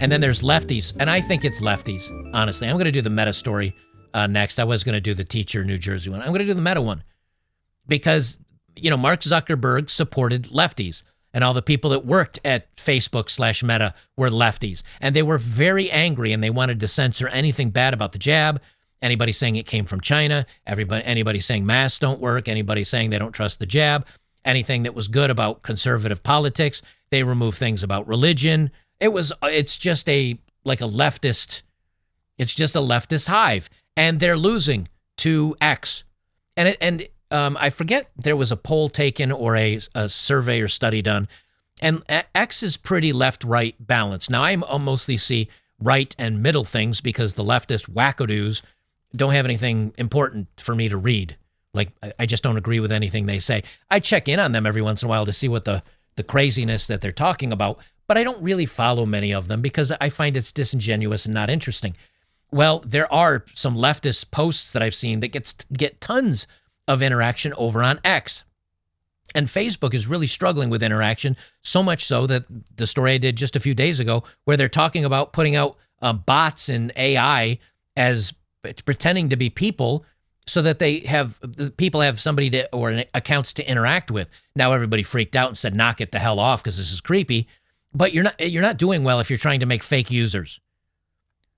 And then there's lefties, and I think it's lefties, honestly. I'm going to do the Meta story next. I was going to do the teacher New Jersey one. I'm going to do the Meta one because, Mark Zuckerberg supported lefties, and all the people that worked at Facebook/Meta were lefties. And they were very angry, and they wanted to censor anything bad about the jab, anybody saying it came from China, anybody saying masks don't work, anybody saying they don't trust the jab, anything that was good about conservative politics. They removed things about religion. It's just a leftist hive, and they're losing to X. And I forget, there was a poll taken or a survey or study done, and X is pretty left-right balanced. Now, I mostly see right and middle things because the leftist wackadoos don't have anything important for me to read. Like, I just don't agree with anything they say. I check in on them every once in a while to see what the craziness that they're talking about, but I don't really follow many of them because I find it's disingenuous and not interesting. Well, there are some leftist posts that I've seen that get tons of interaction over on X. And Facebook is really struggling with interaction, so much so that the story I did just a few days ago, where they're talking about putting out bots and AI as pretending to be people so that people have somebody or accounts to interact with. Now everybody freaked out and said, knock it the hell off because this is creepy. But you're not doing well if you're trying to make fake users.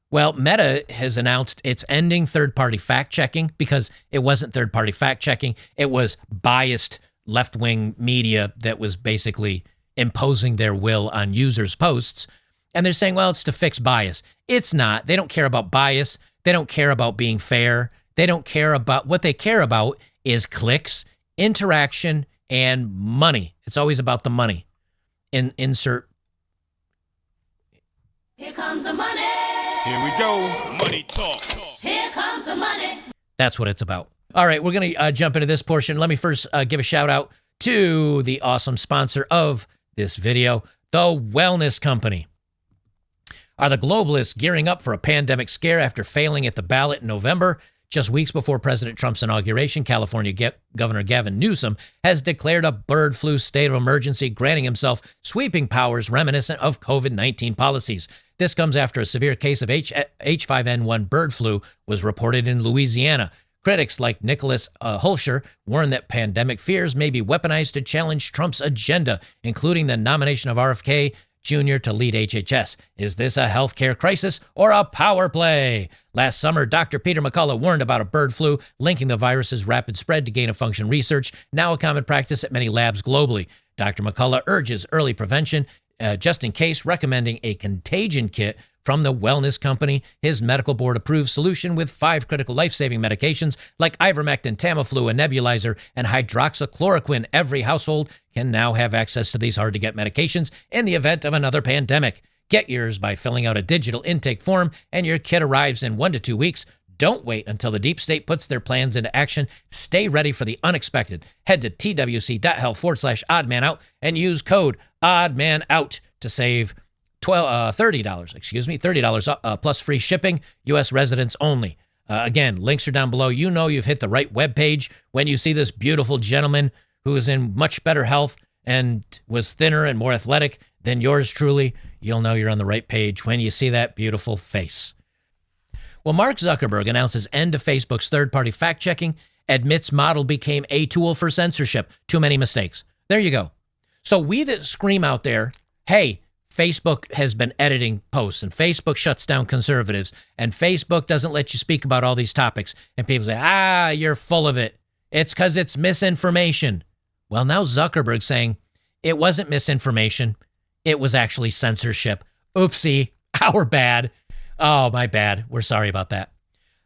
Well, Meta has announced it's ending third-party fact-checking because it wasn't third-party fact-checking. It was biased left-wing media that was basically imposing their will on users' posts. And they're saying, well, it's to fix bias. It's not. They don't care about bias. They don't care about being fair. They don't care about, what they care about is clicks, interaction, and money. It's always about the money. Insert. Here comes the money. Here we go. Money talk. Here comes the money. That's what it's about. All right, we're going to jump into this portion. Let me first give a shout out to the awesome sponsor of this video, the Wellness Company. Are the globalists gearing up for a pandemic scare after failing at the ballot in November? Just weeks before President Trump's inauguration, California Governor Gavin Newsom has declared a bird flu state of emergency, granting himself sweeping powers reminiscent of COVID-19 policies. This comes after a severe case of H5N1 bird flu was reported in Louisiana. Critics like Nicholas Hulsher warn that pandemic fears may be weaponized to challenge Trump's agenda, including the nomination of RFK Jr. to lead HHS. Is this a healthcare crisis or a power play? Last summer, Dr. Peter McCullough warned about a bird flu, linking the virus's rapid spread to gain-of-function research, now a common practice at many labs globally. Dr. McCullough urges early prevention, just in case, recommending a contagion kit from the Wellness Company, his medical board-approved solution with 5 critical life-saving medications like ivermectin, Tamiflu, a nebulizer, and hydroxychloroquine. Every household can now have access to these hard-to-get medications in the event of another pandemic. Get yours by filling out a digital intake form, and your kit arrives in 1 to 2 weeks. Don't wait until the deep state puts their plans into action. Stay ready for the unexpected. Head to twc.health/oddmanout and use code oddmanout to save $30 plus free shipping, U.S. residents only. Again, links are down below. You know you've hit the right webpage when you see this beautiful gentleman who is in much better health and was thinner and more athletic than yours truly. You'll know you're on the right page when you see that beautiful face. Well, Mark Zuckerberg announces end to Facebook's third-party fact-checking, admits model became a tool for censorship. Too many mistakes. There you go. So we that scream out there, hey, Facebook has been editing posts, and Facebook shuts down conservatives, and Facebook doesn't let you speak about all these topics. And people say, you're full of it. It's because it's misinformation. Well, now Zuckerberg saying it wasn't misinformation. It was actually censorship. Oopsie, our bad. Oh, my bad. We're sorry about that.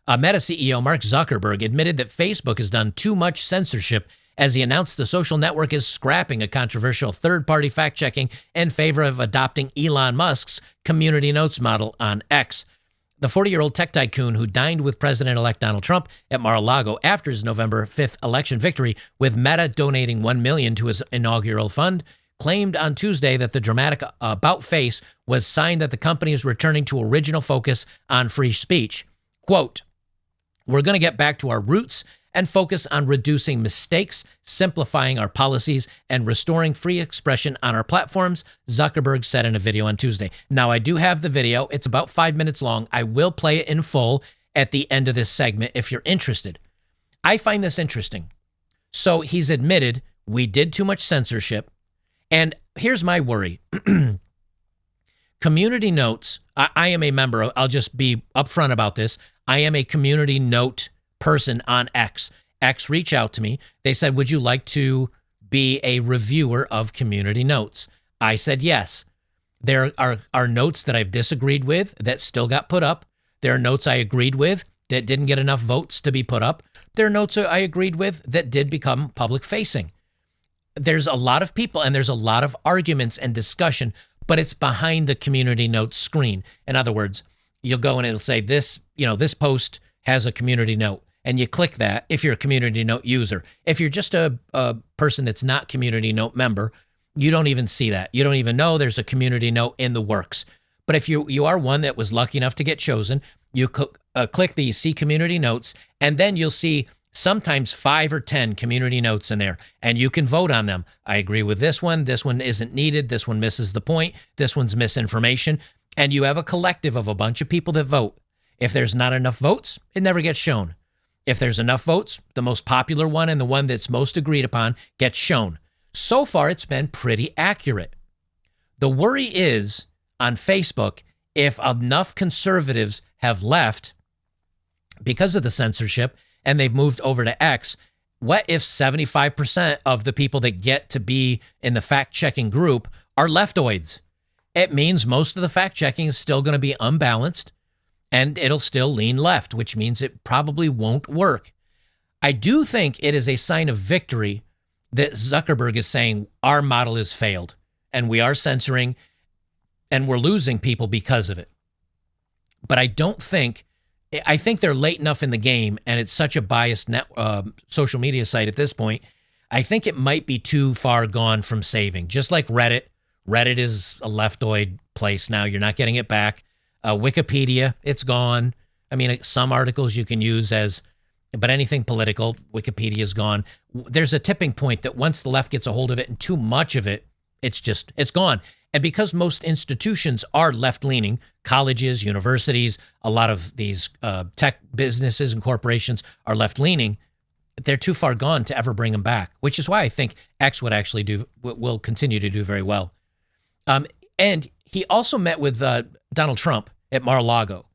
Meta CEO Mark Zuckerberg admitted that Facebook has done too much censorship as he announced the social network is scrapping a controversial third-party fact-checking in favor of adopting Elon Musk's community notes model on X. The 40-year-old tech tycoon who dined with President-elect Donald Trump at Mar-a-Lago after his November 5th election victory, with Meta donating $1 million to his inaugural fund, claimed on Tuesday that the dramatic about-face was sign that the company is returning to original focus on free speech. Quote, "We're going to get back to our roots and focus on reducing mistakes, simplifying our policies, and restoring free expression on our platforms, Zuckerberg said in a video on Tuesday. Now, I do have the video. It's about 5 minutes long. I will play it in full at the end of this segment if you're interested. I find this interesting. So he's admitted we did too much censorship. And here's my worry. Community notes, I am a member, I'll just be upfront about this. I am a community note person on X. X reached out to me. They said, would you like to be a reviewer of community notes? I said yes. There are notes that I've disagreed with that still got put up. There are notes I agreed with that didn't get enough votes to be put up. There are notes I agreed with that did become public facing. There's a lot of people and there's a lot of arguments and discussion, but it's behind the community notes screen. In other words, you'll go and it'll say this post has a community note, and you click that if you're a community note user. If you're just a person that's not community note member, you don't even see that. You don't even know there's a community note in the works. But if you are one that was lucky enough to get chosen, you click the see community notes, and then you'll see sometimes 5 or 10 community notes in there, and you can vote on them. I agree with this one isn't needed, this one misses the point, this one's misinformation, and you have a collective of a bunch of people that vote. If there's not enough votes, it never gets shown. If there's enough votes, the most popular one and the one that's most agreed upon gets shown. So far, it's been pretty accurate. The worry is on Facebook, if enough conservatives have left because of the censorship and they've moved over to X, what if 75% of the people that get to be in the fact-checking group are leftoids? It means most of the fact-checking is still going to be unbalanced, and it'll still lean left, which means it probably won't work. I do think it is a sign of victory that Zuckerberg is saying our model has failed, and we are censoring, and we're losing people because of it. But I think they're late enough in the game, and it's such a biased social media site at this point. I think it might be too far gone from saving. Just like Reddit. Reddit is a leftoid place now. You're not getting it back. Wikipedia, it's gone. I mean, some articles you can use but anything political, Wikipedia is gone. There's a tipping point that once the left gets a hold of it and too much of it, it's gone. And because most institutions are left-leaning, colleges, universities, a lot of these tech businesses and corporations are left-leaning, they're too far gone to ever bring them back, which is why I think X will continue to do very well. And he also met with Donald Trump at Mar-a-Lago.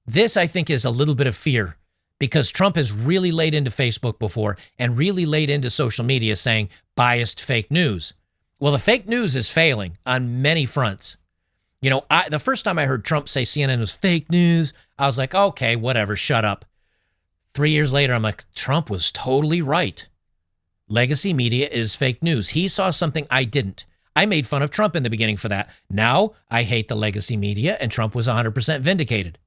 This, I think, is a little bit of fear because Trump has really laid into Facebook before and really laid into social media saying biased fake news. Well, the fake news is failing on many fronts. The first time I heard Trump say CNN was fake news, I was like, okay, whatever, shut up. 3 years later, I'm like, Trump was totally right. Legacy media is fake news. He saw something I didn't. I made fun of Trump in the beginning for that. Now I hate the legacy media, and Trump was 100% vindicated.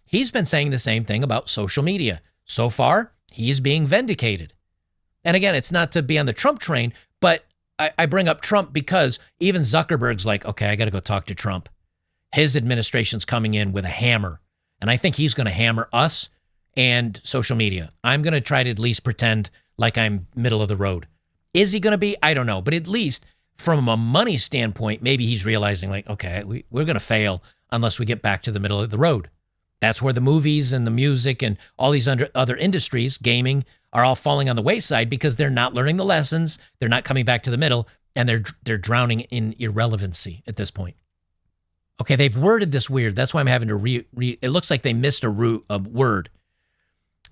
He's been saying the same thing about social media. So far, he's being vindicated. And again, it's not to be on the Trump train, but I bring up Trump because even Zuckerberg's like, okay, I got to go talk to Trump. His administration's coming in with a hammer, and I think he's going to hammer us and social media. I'm going to try to at least pretend like I'm middle of the road. Is he going to be? I don't know. But at least from a money standpoint, maybe he's realizing like, okay, we're going to fail unless we get back to the middle of the road. That's where the movies and the music and all these other industries, gaming, are all falling on the wayside because they're not learning the lessons. They're not coming back to the middle, and they're drowning in irrelevancy at this point. Okay, they've worded this weird. That's why I'm having to it looks like they missed a word.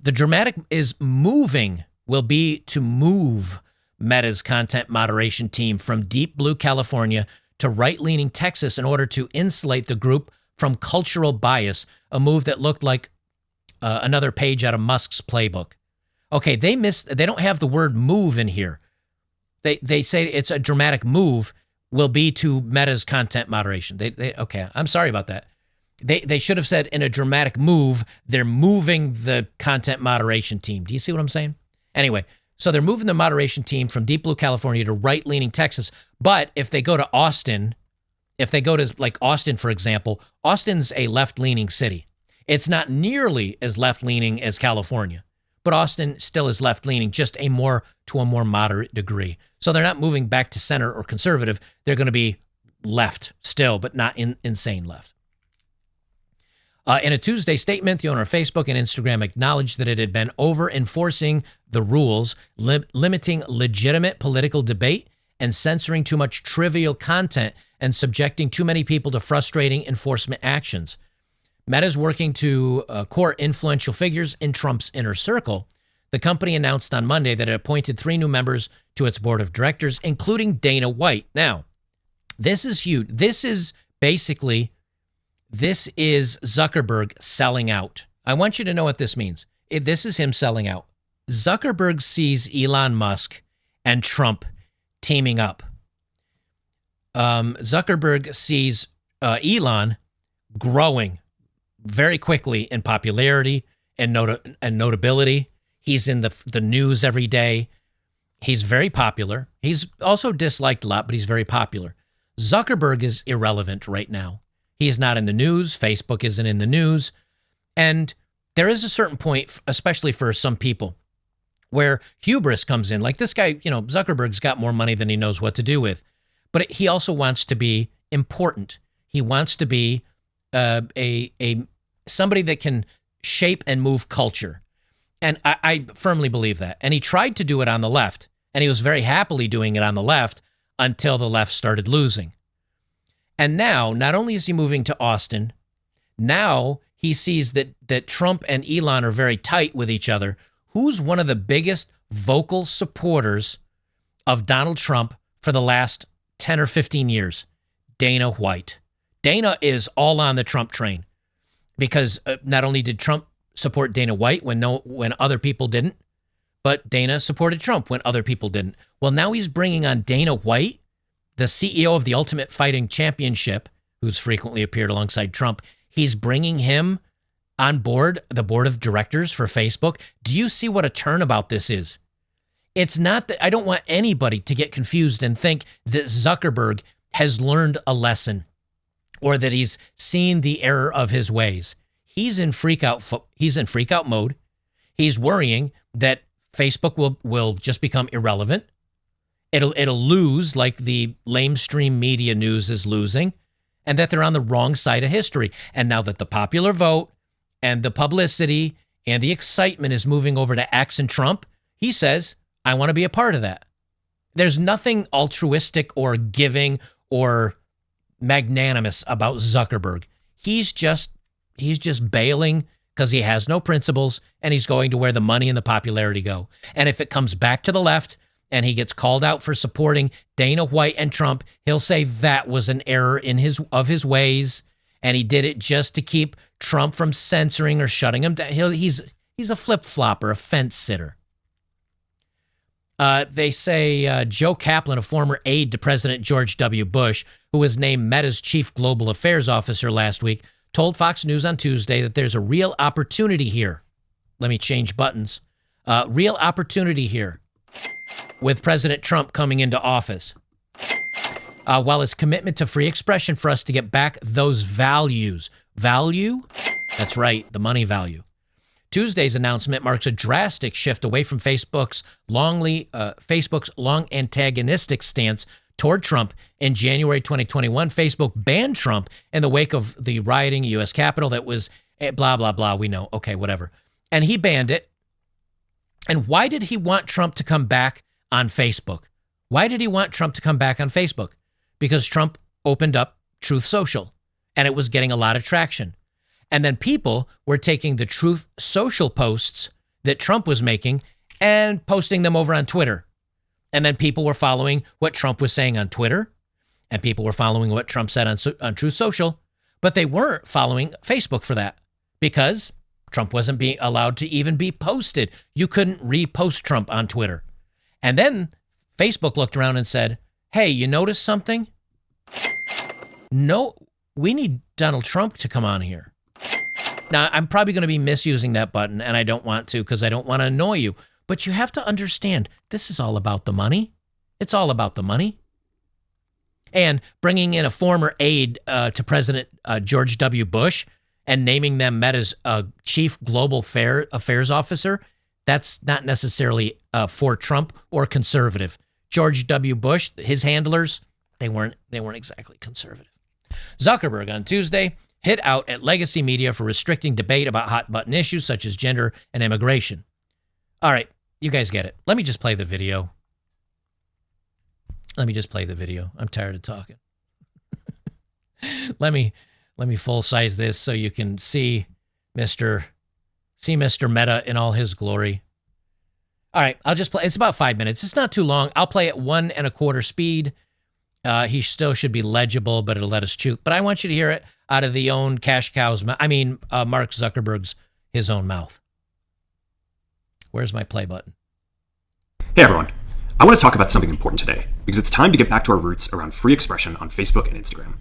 The dramatic is moving will be to move Meta's content moderation team from deep blue California to right-leaning Texas in order to insulate the group from cultural bias, a move that looked like another page out of Musk's playbook. Okay, they don't have the word move in here. They say it's a dramatic move will be to Meta's content moderation. Okay, I'm sorry about that. They should have said in a dramatic move, they're moving the content moderation team. Do you see what I'm saying? Anyway, so they're moving the moderation team from deep blue California to right-leaning Texas. But if they go to Austin, if they go to like Austin, for example, Austin's a left-leaning city. It's not nearly as left-leaning as California, but Austin still is left-leaning, just to a more moderate degree. So they're not moving back to center or conservative. They're going to be left still, but not insane left. In a Tuesday statement, the owner of Facebook and Instagram acknowledged that it had been over-enforcing the rules, limiting legitimate political debate and censoring too much trivial content and subjecting too many people to frustrating enforcement actions. Meta's working to court influential figures in Trump's inner circle. The company announced on Monday that it appointed 3 new members to its board of directors, including Dana White. Now, this is huge. This is Zuckerberg selling out. I want you to know what this means. This is him selling out. Zuckerberg sees Elon Musk and Trump teaming up. Zuckerberg sees Elon growing very quickly in popularity and notability. He's in the news every day. He's very popular. He's also disliked a lot, but he's very popular. Zuckerberg is irrelevant right now. He is not in the news. Facebook isn't in the news. And there is a certain point, especially for some people, where hubris comes in. Like this guy, Zuckerberg's got more money than he knows what to do with. But he also wants to be important. He wants to be somebody that can shape and move culture. And I firmly believe that. And he tried to do it on the left. And he was very happily doing it on the left until the left started losing. And now, not only is he moving to Austin, now he sees that Trump and Elon are very tight with each other. Who's one of the biggest vocal supporters of Donald Trump for the last 10 or 15 years? Dana White. Dana is all on the Trump train because not only did Trump support Dana White when other people didn't, but Dana supported Trump when other people didn't. Well, now he's bringing on Dana White, the CEO of the Ultimate Fighting Championship, who's frequently appeared alongside Trump. He's bringing him on board the board of directors for Facebook. Do you see what a turnabout this is? It's not that I don't want anybody to get confused and think that Zuckerberg has learned a lesson or that he's seen the error of his ways. He's in freak out mode. He's worrying that Facebook will just become irrelevant. It'll lose like the lamestream media news is losing, and that they're on the wrong side of history. And now that the popular vote and the publicity and the excitement is moving over to X and Trump, he says, I want to be a part of that. There's nothing altruistic or giving or magnanimous about Zuckerberg. He's just bailing because he has no principles, and he's going to where the money and the popularity go. And if it comes back to the left and he gets called out for supporting Dana White and Trump, he'll say that was an error in his ways, and he did it just to keep Trump from censoring or shutting him down. He's a flip-flopper, a fence-sitter. They say Joe Kaplan, a former aide to President George W. Bush, who was named Meta's chief global affairs officer last week, told Fox News on Tuesday that there's a real opportunity here. Let me change buttons. Real opportunity here with President Trump coming into office. While his commitment to free expression for us to get back those values. Value? That's right, the money value. Tuesday's announcement marks a drastic shift away from Facebook's long antagonistic stance toward Trump. In January 2021, Facebook banned Trump in the wake of the rioting U.S. Capitol that was blah, blah, blah. We know. Okay, whatever. And he banned it. And why did he want Trump to come back on Facebook? Why did he want Trump to come back on Facebook? Because Trump opened up Truth Social, and it was getting a lot of traction. And then people were taking the Truth Social posts that Trump was making and posting them over on Twitter. And then people were following what Trump was saying on Twitter, and people were following what Trump said on Truth Social, but they weren't following Facebook for that because Trump wasn't being allowed to even be posted. You couldn't repost Trump on Twitter. And then Facebook looked around and said, hey, you notice something? No, we need Donald Trump to come on here. Now, I'm probably going to be misusing that button, and I don't want to because I don't want to annoy you. But you have to understand, this is all about the money. It's all about the money. And bringing in a former aide to President George W. Bush and naming them Meta's chief global affairs officer, That's not necessarily for Trump or conservative. George W. Bush, his handlers, they weren't exactly conservative. Zuckerberg on Tuesday hit out at legacy media for restricting debate about hot button issues such as gender and immigration. All right, you guys get it. Let me just play the video. I'm tired of talking. Let me full size this so you can see Mr. Meta in all his glory. All right, I'll just play. It's about 5 minutes. It's not too long. I'll play at 1 1/4 speed. He still should be legible, but it'll let us chew. But I want you to hear it out of the own cash cow's mouth. Mark Zuckerberg's, his own mouth. Where's my play button? Hey everyone. I want to talk about something important today because it's time to get back to our roots around free expression on Facebook and Instagram.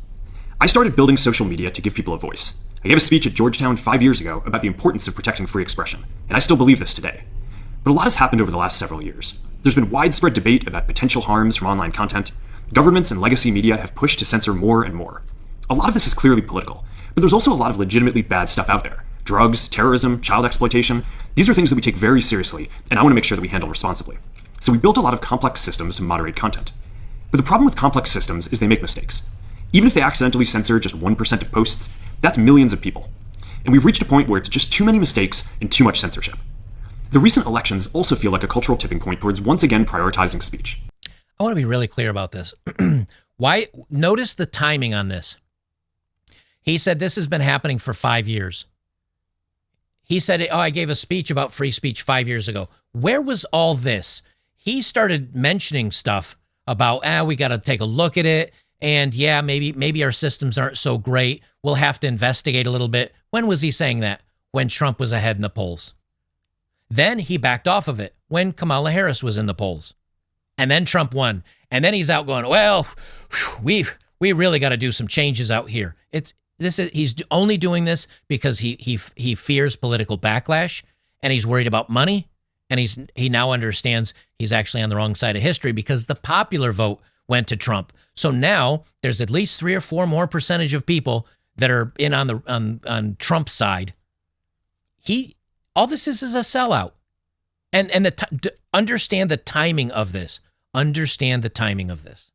I started building social media to give people a voice. I gave a speech at Georgetown 5 years ago about the importance of protecting free expression, and I still believe this today. But a lot has happened over the last several years. There's been widespread debate about potential harms from online content. Governments and legacy media have pushed to censor more and more. A lot of this is clearly political, but there's also a lot of legitimately bad stuff out there. Drugs, terrorism, child exploitation. These are things that we take very seriously, and I want to make sure that we handle responsibly. So we built a lot of complex systems to moderate content. But the problem with complex systems is they make mistakes. Even if they accidentally censor just 1% of posts, that's millions of people. And we've reached a point where it's just too many mistakes and too much censorship. The recent elections also feel like a cultural tipping point towards once again prioritizing speech. I want to be really clear about this. Notice the timing on this. He said this has been happening for 5 years. He said, I gave a speech about free speech 5 years ago. Where was all this? He started mentioning stuff about, we got to take a look at it. And yeah, maybe our systems aren't so great. We'll have to investigate a little bit. When was he saying that? When Trump was ahead in the polls. Then he backed off of it when Kamala Harris was in the polls. And then Trump won. And then he's out going, well, we really got to do some changes out here. He's only doing this because he fears political backlash, and he's worried about money, and he now understands he's actually on the wrong side of history because the popular vote went to Trump. So now there's at least 3 or 4 more percentage of people that are in on Trump's side. All this is a sellout, and understand the timing of this. Understand the timing of this.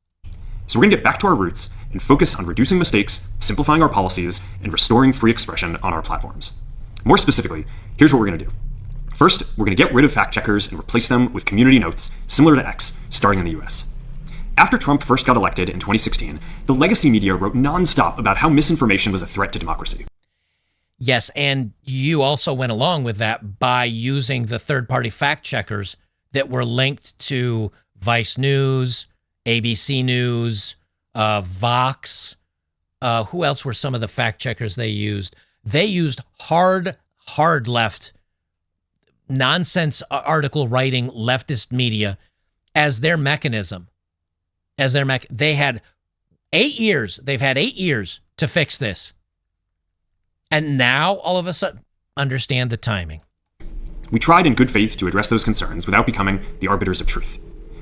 So we're going to get back to our roots and focus on reducing mistakes, simplifying our policies, and restoring free expression on our platforms. More specifically, here's what we're going to do. First, we're going to get rid of fact checkers and replace them with community notes, similar to X, starting in the US. After Trump first got elected in 2016, the legacy media wrote nonstop about how misinformation was a threat to democracy. Yes, and you also went along with that by using the third-party fact checkers that were linked to Vice News, ABC News, Vox. Who else were some of the fact checkers they used? They used hard left, nonsense article writing leftist media as their mechanism. They had 8 years. They've had 8 years to fix this. And now, all of a sudden, understand the timing. We tried in good faith to address those concerns without becoming the arbiters of truth.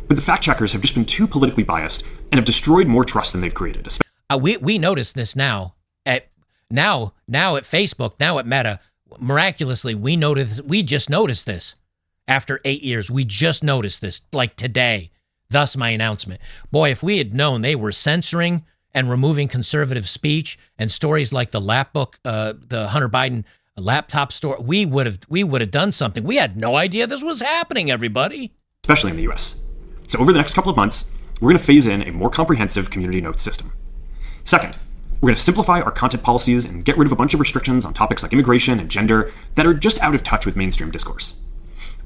But the fact checkers have just been too politically biased and have destroyed more trust than they've created. We notice this now at Facebook, now at Meta. Miraculously, we just noticed this after 8 years. We just noticed this like today. Thus my announcement. Boy, if we had known they were censoring and removing conservative speech and stories like the the Hunter Biden laptop story, we would have done something. We had no idea this was happening, everybody. Especially in the US. So over the next couple of months, we're going to phase in a more comprehensive community notes system. Second, we're going to simplify our content policies and get rid of a bunch of restrictions on topics like immigration and gender that are just out of touch with mainstream discourse.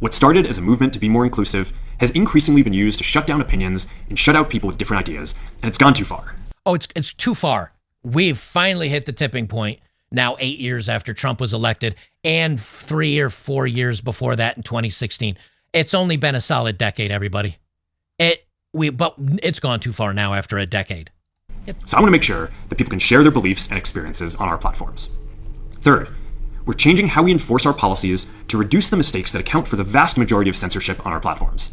What started as a movement to be more inclusive has increasingly been used to shut down opinions and shut out people with different ideas, and it's gone too far. Oh, it's too far. We've finally hit the tipping point now 8 years after Trump was elected and 3 or 4 years before that in 2016. It's only been a solid decade, everybody. But it's gone too far now after a decade. So I want to make sure that people can share their beliefs and experiences on our platforms. Third, we're changing how we enforce our policies to reduce the mistakes that account for the vast majority of censorship on our platforms.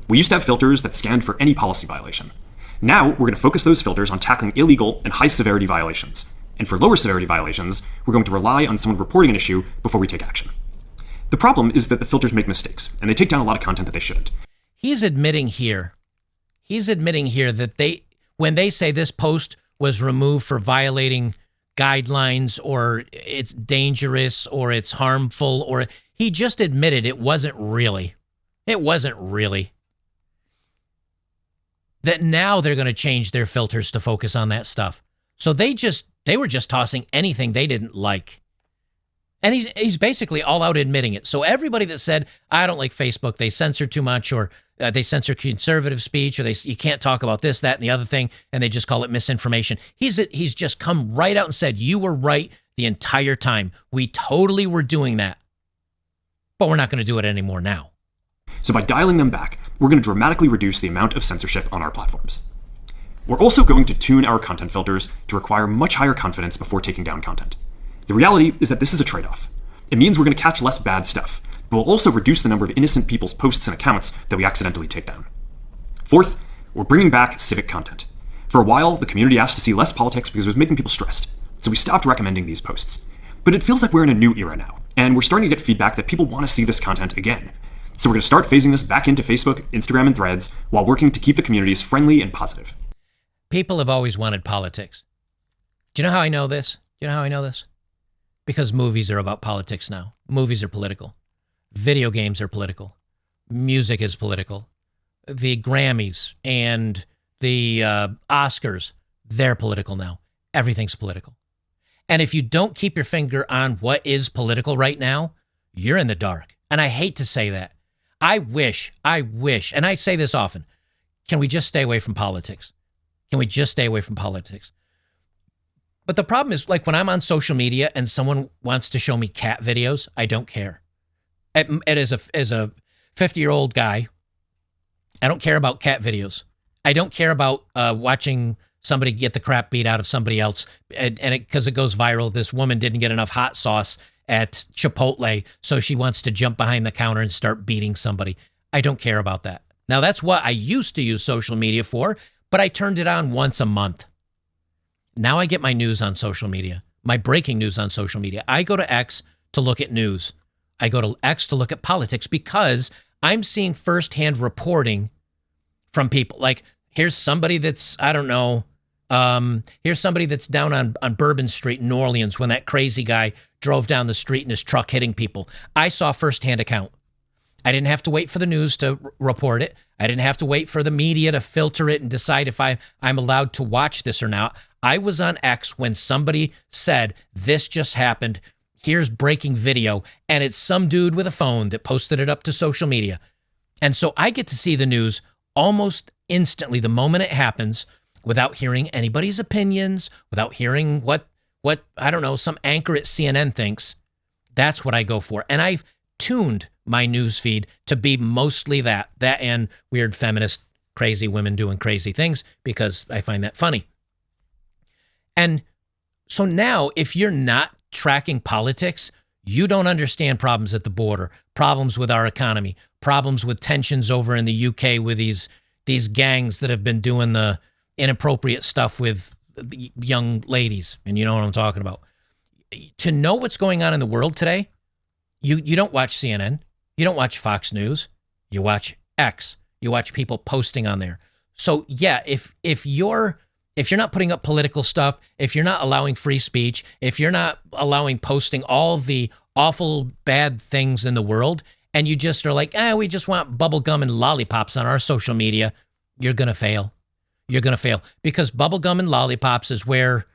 We used to have filters that scanned for any policy violation. Now, we're going to focus those filters on tackling illegal and high-severity violations. And for lower-severity violations, we're going to rely on someone reporting an issue before we take action. The problem is that the filters make mistakes, and they take down a lot of content that they shouldn't. He's admitting here that when they say this post was removed for violating guidelines or it's dangerous or it's harmful, or he just admitted it wasn't really. It wasn't really. That now they're going to change their filters to focus on that stuff. So they were just tossing anything they didn't like. And he's basically all out admitting it. So everybody that said, I don't like Facebook, they censor too much, or they censor conservative speech, or you can't talk about this, that, and the other thing, and they just call it misinformation. He's just come right out and said, you were right the entire time. We totally were doing that. But we're not going to do it anymore now. So by dialing them back, we're going to dramatically reduce the amount of censorship on our platforms. We're also going to tune our content filters to require much higher confidence before taking down content. The reality is that this is a trade-off. It means we're going to catch less bad stuff, but we'll also reduce the number of innocent people's posts and accounts that we accidentally take down. Fourth, we're bringing back civic content. For a while, the community asked to see less politics because it was making people stressed, so we stopped recommending these posts. But it feels like we're in a new era now, and we're starting to get feedback that people want to see this content again. So we're going to start phasing this back into Facebook, Instagram, and Threads while working to keep the communities friendly and positive. People have always wanted politics. Do you know how I know this? Because movies are about politics now. Movies are political. Video games are political. Music is political. The Grammys and the Oscars, they're political now. Everything's political. And if you don't keep your finger on what is political right now, you're in the dark. And I hate to say that. I wish, and I say this often, can we just stay away from politics? Can we just stay away from politics? But the problem is, like, when I'm on social media and someone wants to show me cat videos, I don't care. And as a 50-year-old guy, I don't care about cat videos. I don't care about watching somebody get the crap beat out of somebody else, and because it goes viral. This woman didn't get enough hot sauce at Chipotle, so she wants to jump behind the counter and start beating somebody. I don't care about that. Now, that's what I used to use social media for, but I turned it on once a month. Now I get my news on social media, my breaking news on social media. I go to X to look at news. I go to X to look at politics because I'm seeing firsthand reporting from people. Like, here's somebody that's, I don't know, here's somebody that's down on Bourbon Street in New Orleans when that crazy guy drove down the street in his truck hitting people. I saw firsthand account. I didn't have to wait for the news to report it. I didn't have to wait for the media to filter it and decide if I'm allowed to watch this or not. I was on X when somebody said, this just happened, here's breaking video, and it's some dude with a phone that posted it up to social media. And so I get to see the news almost instantly the moment it happens without hearing anybody's opinions, without hearing what I don't know, some anchor at CNN thinks. That's what I go for. And I've tuned my news feed to be mostly that and weird feminist, crazy women doing crazy things because I find that funny. And so now, if you're not tracking politics, you don't understand problems at the border, problems with our economy, problems with tensions over in the UK with these gangs that have been doing the inappropriate stuff with young ladies. And you know what I'm talking about. To know what's going on in the world today, you don't watch CNN. You don't watch Fox News. You watch X. You watch people posting on there. So yeah, if you're not putting up political stuff, if you're not allowing free speech, if you're not allowing posting all the awful bad things in the world, and you just are like, we just want bubble gum and lollipops on our social media, you're going to fail. You're going to fail because bubble gum and lollipops is where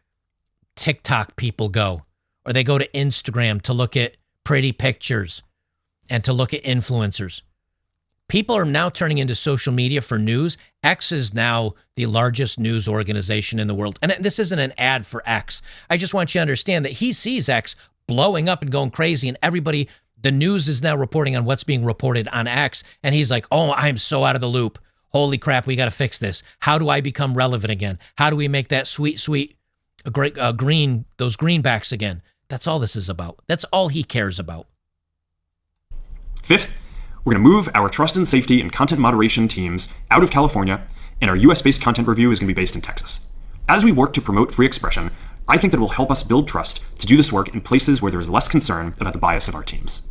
TikTok people go, or they go to Instagram to look at pretty pictures and to look at influencers. People are now turning into social media for news. X is now the largest news organization in the world. And this isn't an ad for X. I just want you to understand that he sees X blowing up and going crazy, and everybody, the news is now reporting on what's being reported on X. And he's like, oh, I'm so out of the loop. Holy crap, we got to fix this. How do I become relevant again? How do we make that sweet green, those greenbacks again? That's all this is about. That's all he cares about. Fifth, we're going to move our trust and safety and content moderation teams out of California, and our US-based content review is going to be based in Texas. As we work to promote free expression, I think that it will help us build trust to do this work in places where there is less concern about the bias of our teams.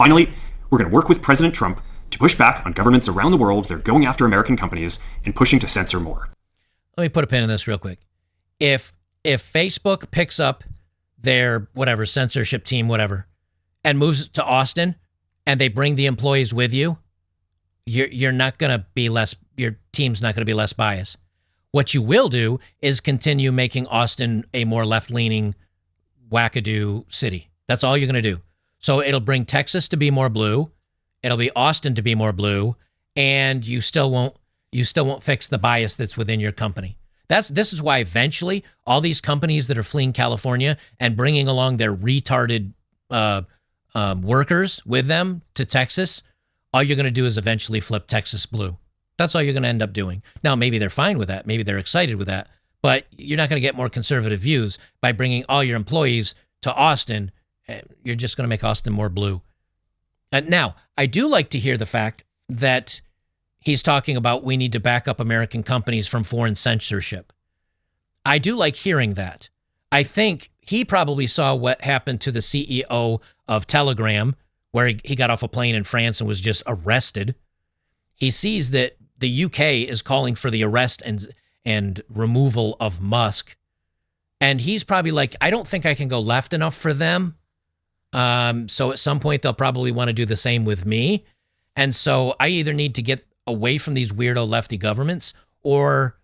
Finally, we're going to work with President Trump to push back on governments around the world that are going after American companies and pushing to censor more. Let me put a pin in this real quick. If Facebook picks up their whatever censorship team, whatever, and moves to Austin, and they bring the employees with you, you're not going to be less. Your team's not going to be less biased. What you will do is continue making Austin a more left-leaning, wackadoo city. That's all you're going to do. So it'll bring Texas to be more blue. It'll be Austin to be more blue, and you still won't fix the bias that's within your company. This is why eventually all these companies that are fleeing California and bringing along their retarded workers with them to Texas, all you're going to do is eventually flip Texas blue. That's all you're going to end up doing. Now, maybe they're fine with that. Maybe they're excited with that. But you're not going to get more conservative views by bringing all your employees to Austin. You're just going to make Austin more blue. Now, I do like to hear the fact that he's talking about we need to back up American companies from foreign censorship. I do like hearing that. I think he probably saw what happened to the CEO of Telegram, where he got off a plane in France and was just arrested. He sees that the UK is calling for the arrest and removal of Musk. And he's probably like, I don't think I can go left enough for them. So at some point, they'll probably want to do the same with me. And so I either need to get away from these weirdo lefty governments, or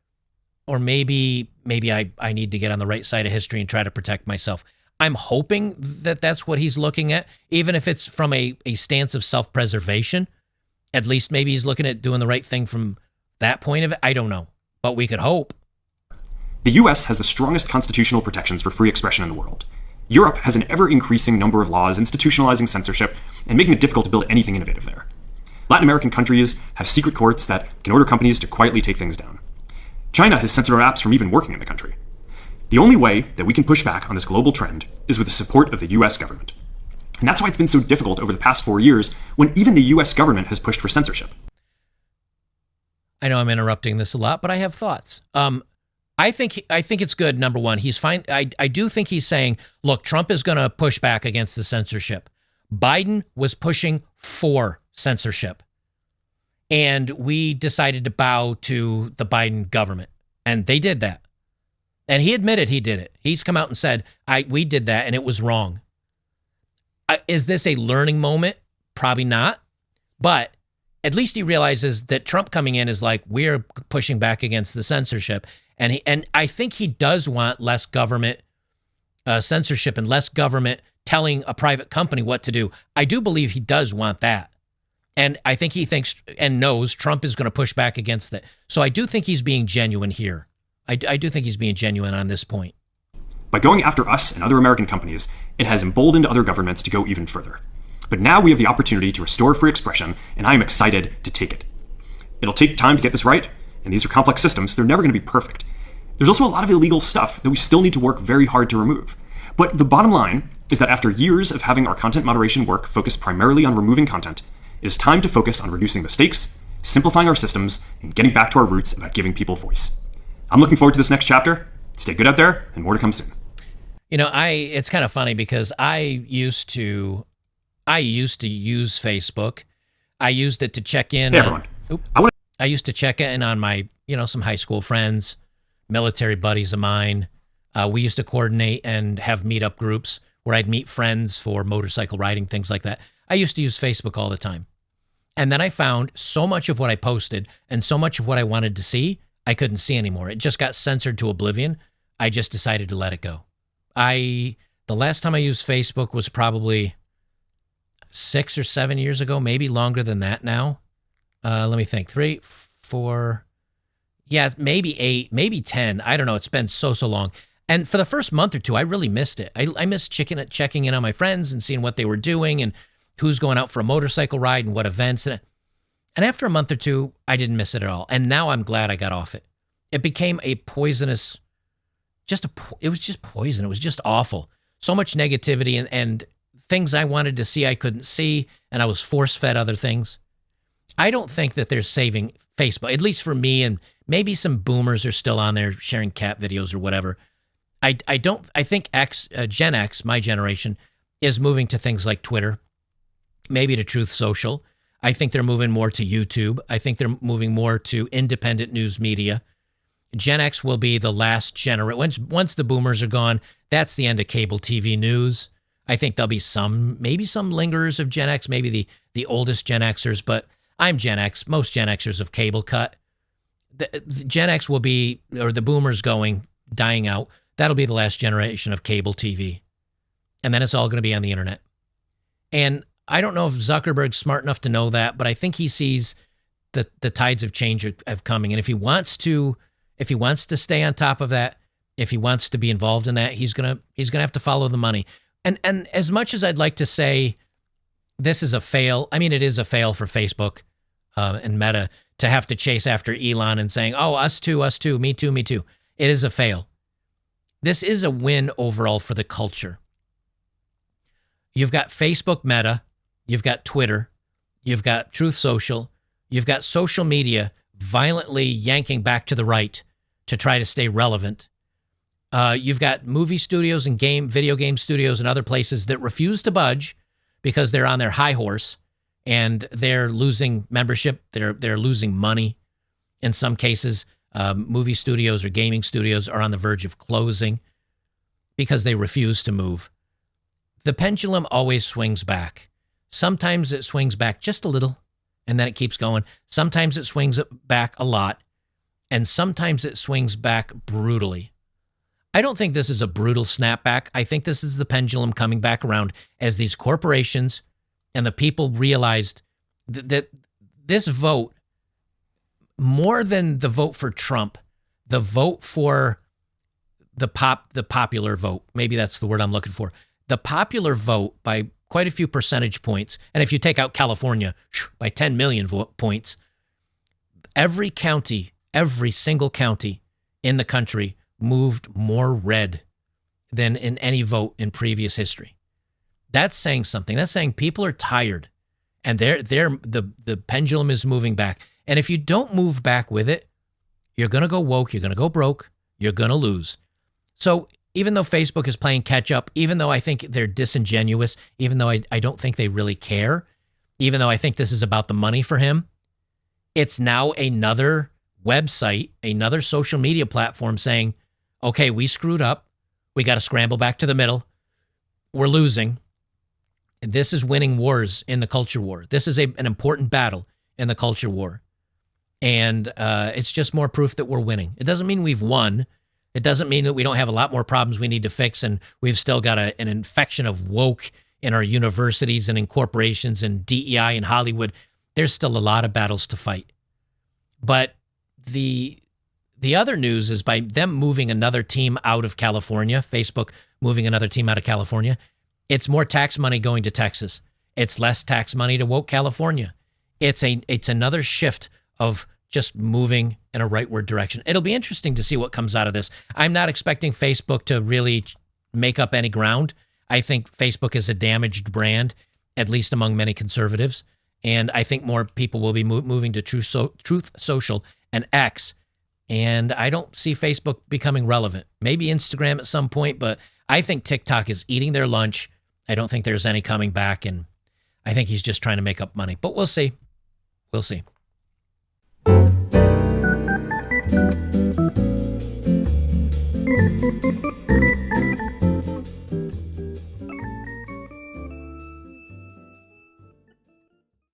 maybe I need to get on the right side of history and try to protect myself. I'm hoping that that's what he's looking at, even if it's from a stance of self-preservation. At least maybe he's looking at doing the right thing from that point of it. I don't know, but we could hope. The US has the strongest constitutional protections for free expression in the world. Europe has an ever-increasing number of laws institutionalizing censorship and making it difficult to build anything innovative there. Latin American countries have secret courts that can order companies to quietly take things down. China has censored our apps from even working in the country. The only way that we can push back on this global trend is with the support of the US government. And that's why it's been so difficult over the past 4 years when even the US government has pushed for censorship. I know I'm interrupting this a lot, but I have thoughts. I think it's good. Number one, he's fine. I do think he's saying, look, Trump is going to push back against the censorship. Biden was pushing for censorship. And we decided to bow to the Biden government. And they did that. And he admitted he did it. He's come out and said, we did that and it was wrong. Is this a learning moment? Probably not. But at least he realizes that Trump coming in is like, we're pushing back against the censorship. And I think he does want less government censorship and less government telling a private company what to do. I do believe he does want that. And I think he thinks and knows Trump is going to push back against it. So I do think he's being genuine here. I do think he's being genuine on this point. By going after us and other American companies, it has emboldened other governments to go even further. But now we have the opportunity to restore free expression, and I am excited to take it. It'll take time to get this right, and these are complex systems. They're never going to be perfect. There's also a lot of illegal stuff that we still need to work very hard to remove. But the bottom line is that after years of having our content moderation work focus primarily on removing content, it is time to focus on reducing mistakes, simplifying our systems, and getting back to our roots about giving people voice. I'm looking forward to this next chapter. Stay good out there, and more to come soon. You know, it's kind of funny because I used to use Facebook. I used it to check in. Hey, everyone. I used to check in on my, some high school friends, military buddies of mine. We used to coordinate and have meetup groups where I'd meet friends for motorcycle riding, things like that. I used to use Facebook all the time. And then I found so much of what I posted and so much of what I wanted to see, I couldn't see anymore. It just got censored to oblivion. I just decided to let it go. The last time I used Facebook was probably 6 or 7 years ago, maybe longer than that now. Let me think. 3, 4, yeah, maybe 8, maybe 10. I don't know. It's been so long. And for the first month or two, I really missed it. I missed checking in on my friends and seeing what they were doing and who's going out for a motorcycle ride and what events. And after a month or two, I didn't miss it at all. And now I'm glad I got off it. It became a poisonous, it was just poison. It was just awful. So much negativity and things I wanted to see I couldn't see, and I was force-fed other things. I don't think that they're saving Facebook, at least for me, and maybe some boomers are still on there sharing cat videos or whatever. I think Gen X, my generation, is moving to things like Twitter. maybe to Truth Social. I think they're moving more to YouTube. I think they're moving more to independent news media. Gen X will be the last generation. Once the boomers are gone, that's the end of cable TV news. I think there'll be maybe some lingerers of Gen X, maybe the oldest Gen Xers, but I'm Gen X. Most Gen Xers have cable cut. The Gen X will be, or the boomers dying out. That'll be the last generation of cable TV. And then it's all going to be on the internet. And I don't know if Zuckerberg's smart enough to know that, but I think he sees the tides of change of coming. And if he wants to stay on top of that, if he wants to be involved in that, he's gonna have to follow the money. And as much as I'd like to say this is a fail, I mean it is a fail for Facebook and Meta to have to chase after Elon and saying, "Oh, us too, me too, me too." It is a fail. This is a win overall for the culture. You've got Facebook Meta, you've got Twitter, you've got Truth Social, you've got social media violently yanking back to the right to try to stay relevant. You've got movie studios and video game studios and other places that refuse to budge because they're on their high horse and they're losing membership. They're losing money. In some cases, movie studios or gaming studios are on the verge of closing because they refuse to move. The pendulum always swings back. Sometimes it swings back just a little, and then it keeps going. Sometimes it swings back a lot, and sometimes it swings back brutally. I don't think this is a brutal snapback. I think this is the pendulum coming back around as these corporations and the people realized that this vote, more than the vote for Trump, the vote for the popular vote, maybe that's the word I'm looking for, the popular vote by quite a few percentage points, and if you take out California, by 10 million points, every single county in the country moved more red than in any vote in previous history. That's saying something. That's saying people are tired, and the pendulum is moving back. And if you don't move back with it, you're going to go woke, you're going to go broke, you're going to lose. So even though Facebook is playing catch up, even though I think they're disingenuous, even though I don't think they really care, even though I think this is about the money for him, it's now another website, another social media platform saying, okay, we screwed up. We got to scramble back to the middle. We're losing. This is winning wars in the culture war. This is an important battle in the culture war. And it's just more proof that we're winning. It doesn't mean we've won. It doesn't mean that we don't have a lot more problems we need to fix, and we've still got an infection of woke in our universities and in corporations and DEI in Hollywood. There's still a lot of battles to fight. But the other news is by them moving another team out of California, Facebook moving another team out of California, it's more tax money going to Texas. It's less tax money to woke California. It's another shift of just moving in a rightward direction. It'll be interesting to see what comes out of this. I'm not expecting Facebook to really make up any ground. I think Facebook is a damaged brand, at least among many conservatives. And I think more people will be moving to Truth Social and X. And I don't see Facebook becoming relevant. Maybe Instagram at some point, but I think TikTok is eating their lunch. I don't think there's any coming back. And I think he's just trying to make up money. But we'll see. We'll see.